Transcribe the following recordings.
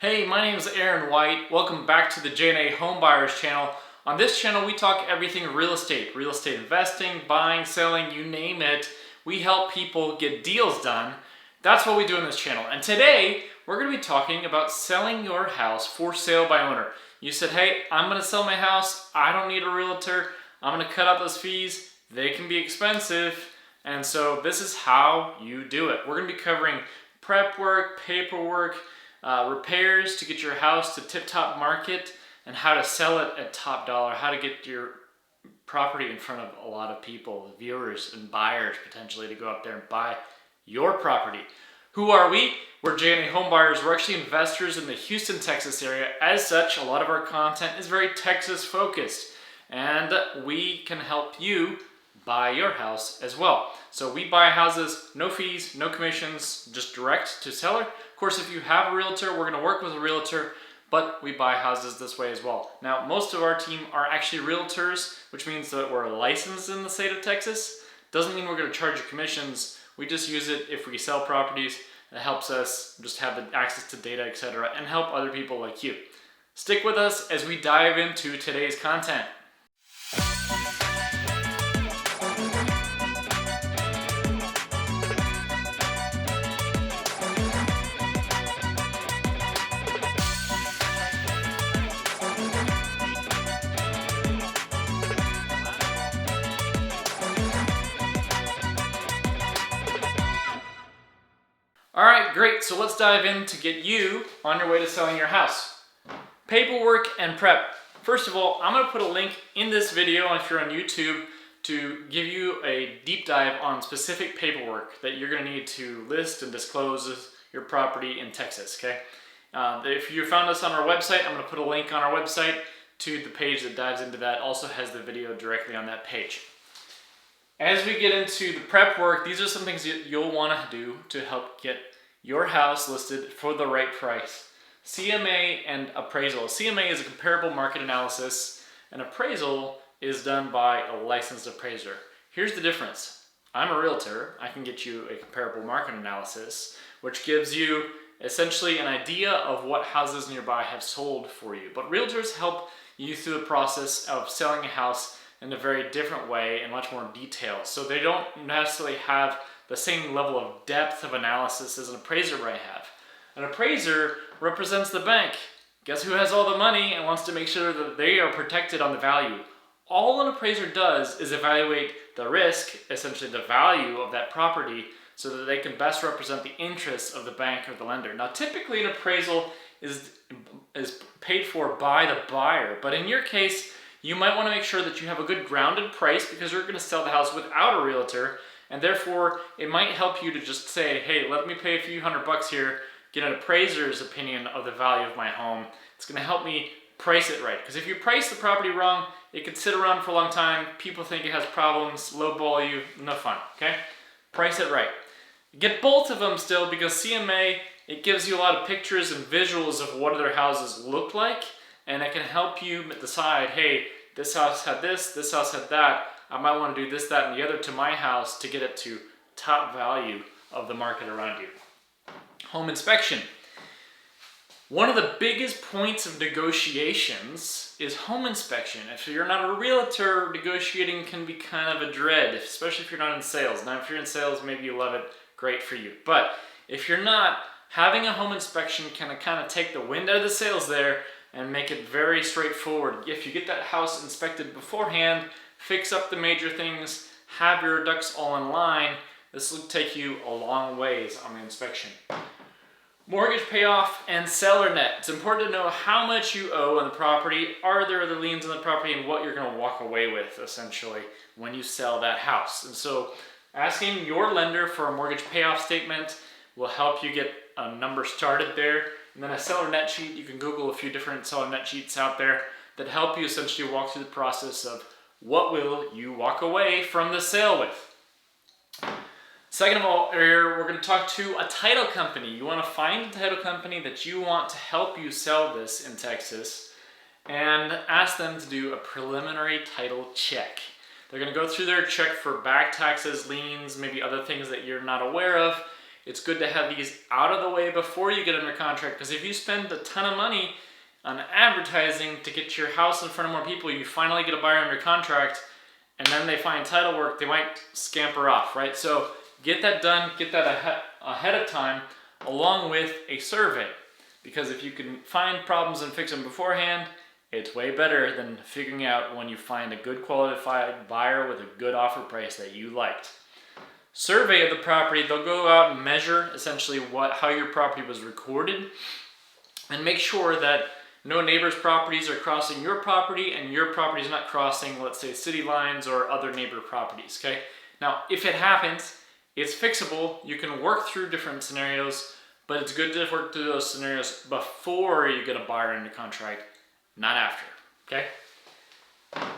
Hey, my name is Aaron White. Welcome back to the J&A Homebuyers channel. On this channel, we talk everything real estate investing, buying, selling, you name it. We help people get deals done. That's what we do on this channel. And today, we're going to be talking about selling your house for sale by owner. You said, hey, I'm going to sell my house. I don't need a realtor. I'm going to cut out those fees. They can be expensive. And so this is how you do it. We're going to be covering prep work, paperwork, repairs to get your house to tip-top market, and how to sell it at top dollar, how to get your property in front of a lot of people, viewers and buyers potentially, to go up there and buy your property. Who are we? We're J&A Homebuyers. We're actually investors in the Houston, Texas area. As such, a lot of our content is very Texas focused, and we can help you buy your house as well. So we buy houses, no fees, no commissions, just direct to seller. Of course, if you have a realtor, we're going to work with a realtor, but we buy houses this way as well. Now, most of our team are actually realtors, which means that we're licensed in the state of Texas. Doesn't mean we're going to charge you commissions. We just use it if we sell properties. It helps us just have the access to data, etc., and help other people like you. Stick with us as we dive into today's content. All right, great. So let's dive in to get you on your way to selling your house. Paperwork and prep. First of all, I'm going to put a link in this video if you're on YouTube to give you a deep dive on specific paperwork that you're going to need to list and disclose your property in Texas, okay? If you found us on our website, I'm going to put a link on our website to the page that dives into that. Also has the video directly on that page. As we get into the prep work, these are some things you'll want to do to help get your house listed for the right price. CMA and appraisal. CMA is a comparable market analysis, and appraisal is done by a licensed appraiser. Here's the difference. I'm a realtor. I can get you a comparable market analysis, which gives you essentially an idea of what houses nearby have sold for you. But realtors help you through the process of selling a house in a very different way and much more detail. So they don't necessarily have the same level of depth of analysis as an appraiser might have. An appraiser represents the bank. Guess who has all the money and wants to make sure that they are protected on the value? All an appraiser does is evaluate the risk, essentially the value of that property, so that they can best represent the interests of the bank or the lender. Now, typically an appraisal is paid for by the buyer, but in your case, you might want to make sure that you have a good grounded price because you're going to sell the house without a realtor, and therefore it might help you to just say, hey, let me pay a few $100 here, get an appraiser's opinion of the value of my home. It's going to help me price it right, because if you price the property wrong, it could sit around for a long time, people think it has problems, lowball you, no fun, okay? Price it right. Get both of them still, because CMA, it gives you a lot of pictures and visuals of what other houses look like, and it can help you decide, hey, this house had this house had that. I might want to do this, that, and the other to my house to get it to top value of the market around you. Home inspection. One of the biggest points of negotiations is home inspection. If you're not a realtor, negotiating can be kind of a dread, especially if you're not in sales. Now, if you're in sales, maybe you love it, great for you. But if you're not, having a home inspection can kind of take the wind out of the sails there and make it very straightforward. If you get that house inspected beforehand, fix up the major things, have your ducks all in line, this will take you a long ways on the inspection. Mortgage payoff and seller net. It's important to know how much you owe on the property, are there other liens on the property, and what you're going to walk away with, essentially, when you sell that house. And so asking your lender for a mortgage payoff statement will help you get a number started there. And then a seller net sheet, you can Google a few different seller net sheets out there that help you essentially walk through the process of what will you walk away from the sale with. Second of all, here we're going to talk to a title company. You want to find a title company that you want to help you sell this in Texas and ask them to do a preliminary title check. They're going to go through their check for back taxes, liens, maybe other things that you're not aware of. it's good to have these out of the way before you get under contract, because if you spend a ton of money on advertising to get your house in front of more people, you finally get a buyer under contract, and then they find title work, they might scamper off, right? So get that done, get that ahead of time, along with a survey. Because if you can find problems and fix them beforehand, it's way better than figuring out when you find a good qualified buyer with a good offer price that you liked. Survey of the property, they'll go out and measure essentially how your property was recorded, and make sure that no neighbors' properties are crossing your property and your property is not crossing, let's say, city lines or other neighbor properties, okay? Now, if it happens, it's fixable. You can work through different scenarios, but it's good to work through those scenarios before you get a buyer under contract, not after, okay?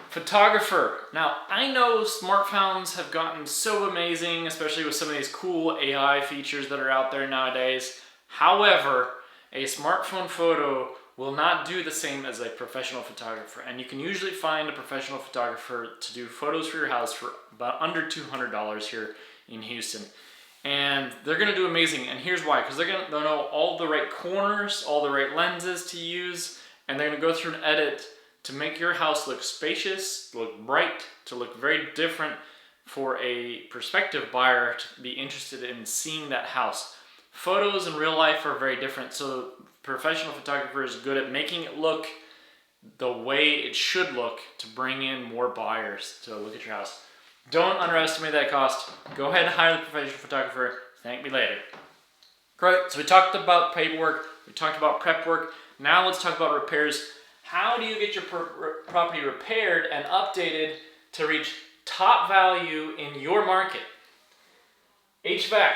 Photographer. Now, I know smartphones have gotten so amazing, especially with some of these cool AI features that are out there nowadays. However, a smartphone photo will not do the same as a professional photographer. And you can usually find a professional photographer to do photos for your house for about under $200 here in Houston. And they're gonna do amazing. And here's why, because they'll know all the right corners, all the right lenses to use, and they're gonna go through and edit to make your house look spacious, look bright, to look very different for a prospective buyer to be interested in seeing that house. Photos in real life are very different, so professional photographer is good at making it look the way it should look to bring in more buyers to look at your house. Don't underestimate that cost. Go ahead and hire the professional photographer. Thank me later. Great, so we talked about paperwork, we talked about prep work. Now let's talk about repairs. How do you get your property repaired and updated to reach top value in your market? HVAC.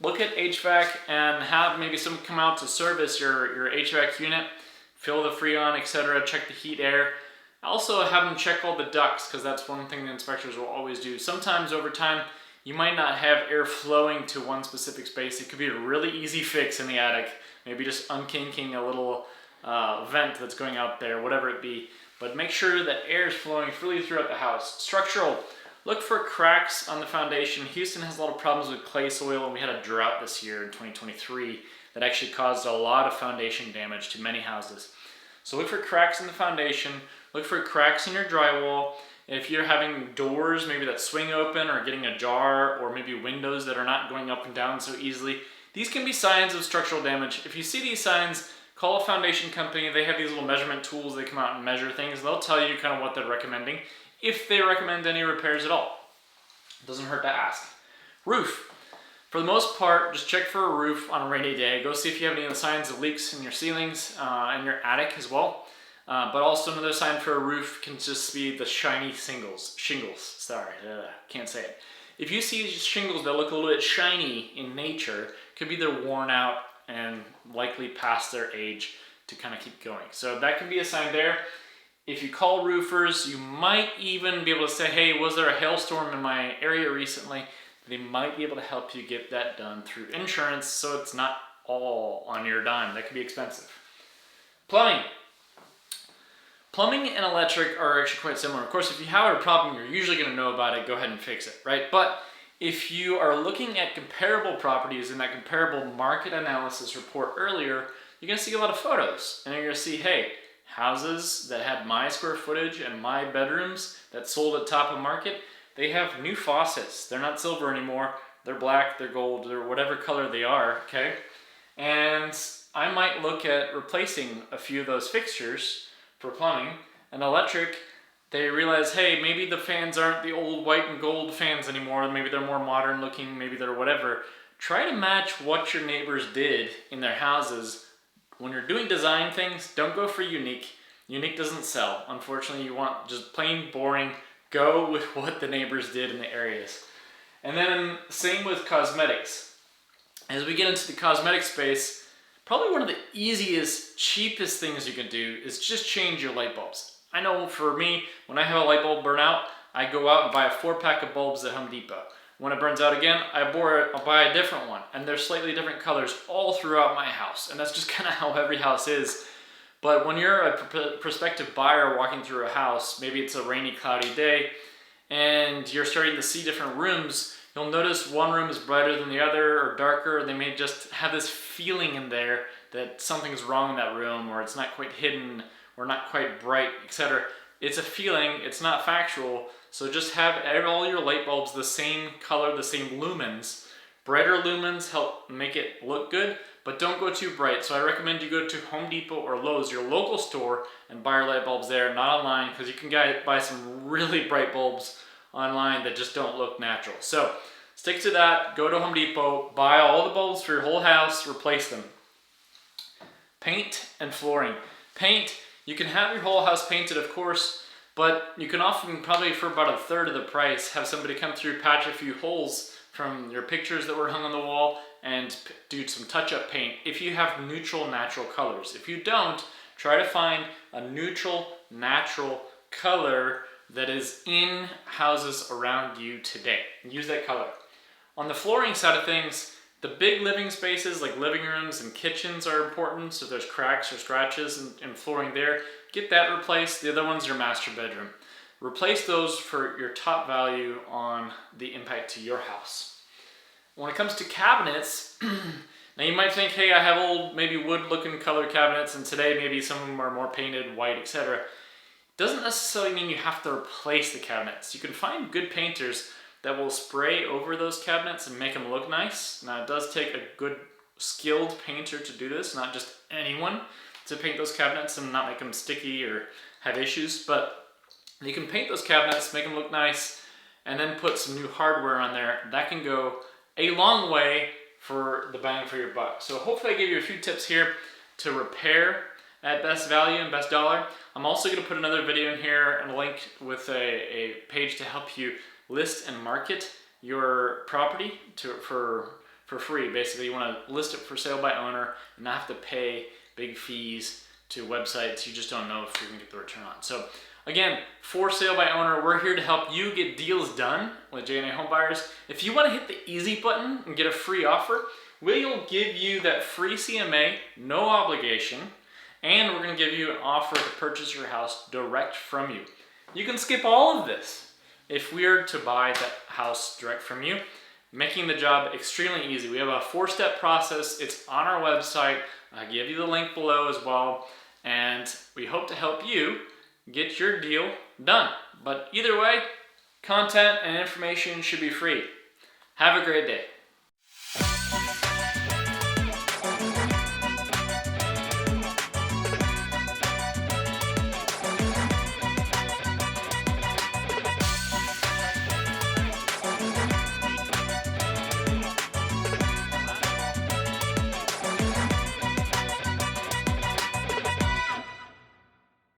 Look at HVAC and have maybe someone come out to service your HVAC unit, fill the Freon, etc., check the heat, air. Also have them check all the ducts, because that's one thing the inspectors will always do. Sometimes over time, you might not have air flowing to one specific space. It could be a really easy fix in the attic. Maybe just unkinking a little vent that's going out there, whatever it be. But make sure that air is flowing freely throughout the house. Structural. Look for cracks on the foundation. Houston has a lot of problems with clay soil, and we had a drought this year in 2023 that actually caused a lot of foundation damage to many houses. So look for cracks in the foundation. Look for cracks in your drywall. If you're having doors maybe that swing open or getting ajar, or maybe windows that are not going up and down so easily, these can be signs of structural damage. If you see these signs, call a foundation company. They have these little measurement tools. They come out and measure things. They'll tell you kind of what they're recommending, if they recommend any repairs at all. It doesn't hurt to ask. Roof. For the most part, just check for a roof on a rainy day. Go see if you have any of the signs of leaks in your ceilings and your attic as well. But also another sign for a roof can just be the shiny shingles. Can't say it. If you see shingles that look a little bit shiny in nature, could be they're worn out and likely past their age to kind of keep going. So that can be a sign there. If you call roofers, you might even be able to say, hey, was there a hailstorm in my area recently? They might be able to help you get that done through insurance, so it's not all on your dime. That could be expensive. Plumbing. Plumbing and electric are actually quite similar. Of course, if you have a problem, you're usually going to know about it. Go ahead and fix it, right? But if you are looking at comparable properties in that comparable market analysis report earlier, you're going to see a lot of photos. And you're going to see, hey, houses that had my square footage and my bedrooms that sold at top of market, they have new faucets. They're not silver anymore. They're black, they're gold, they're whatever color they are, okay? And I might look at replacing a few of those fixtures for plumbing. And electric, they realize, hey, maybe the fans aren't the old white and gold fans anymore. Maybe they're more modern looking, maybe they're whatever. Try to match what your neighbors did in their houses. When you're doing design things, don't go for unique. Unique doesn't sell. Unfortunately, you want just plain boring. Go with what the neighbors did in the areas. And then same with cosmetics. As we get into the cosmetic space, probably one of the easiest, cheapest things you can do is just change your light bulbs. I know for me, when I have a light bulb burn out, I go out and buy a 4-pack of bulbs at Home Depot. When it burns out again, I'll buy a different one. And they're slightly different colors all throughout my house. And that's just kind of how every house is. But when you're a prospective buyer walking through a house, maybe it's a rainy, cloudy day, and you're starting to see different rooms, you'll notice one room is brighter than the other or darker, or they may just have this feeling in there that something's wrong in that room, or it's not quite hidden or not quite bright, etc. It's a feeling, it's not factual. So just have all your light bulbs the same color, the same lumens. Brighter lumens help make it look good, but don't go too bright. So I recommend you go to Home Depot or Lowe's, your local store, and buy your light bulbs there, not online, because you can buy some really bright bulbs online that just don't look natural. So stick to that, go to Home Depot, buy all the bulbs for your whole house, replace them. Paint and flooring. Paint, you can have your whole house painted, of course, but you can often, probably for about 1/3 of the price, have somebody come through, patch a few holes from your pictures that were hung on the wall, and do some touch-up paint if you have neutral, natural colors. If you don't, try to find a neutral, natural color that is in houses around you today. Use that color. On the flooring side of things, the big living spaces like living rooms and kitchens are important, so there's cracks or scratches in flooring there. Get that replaced. The other one's your master bedroom. Replace those for your top value on the impact to your house. When it comes to cabinets, now you might think, hey, I have old, maybe wood-looking color cabinets, and today maybe some of them are more painted, white, etc. Doesn't necessarily mean you have to replace the cabinets. You can find good painters that will spray over those cabinets and make them look nice. Now, it does take a good, skilled painter to do this, not just anyone, to paint those cabinets and not make them sticky or have issues, but you can paint those cabinets, make them look nice, and then put some new hardware on there. That can go a long way for the bang for your buck. So hopefully I gave you a few tips here to repair at best value and best dollar. I'm also going to put another video in here and a link with a page to help you list and market your property for free. Basically, you want to list it for sale by owner and not have to pay big fees to websites you just don't know if you're going to get the return on. So again, for sale by owner, we're here to help you get deals done with J&A Home Buyers. If you want to hit the easy button and get a free offer, we'll give you that free CMA, no obligation, and we're going to give you an offer to purchase your house direct from you. You can skip all of this if we are to buy that house direct from you, making the job extremely easy. We have a 4-step process. It's on our website. I'll give you the link below as well, and we hope to help you get your deal done. But either way, content and information should be free. Have a great day.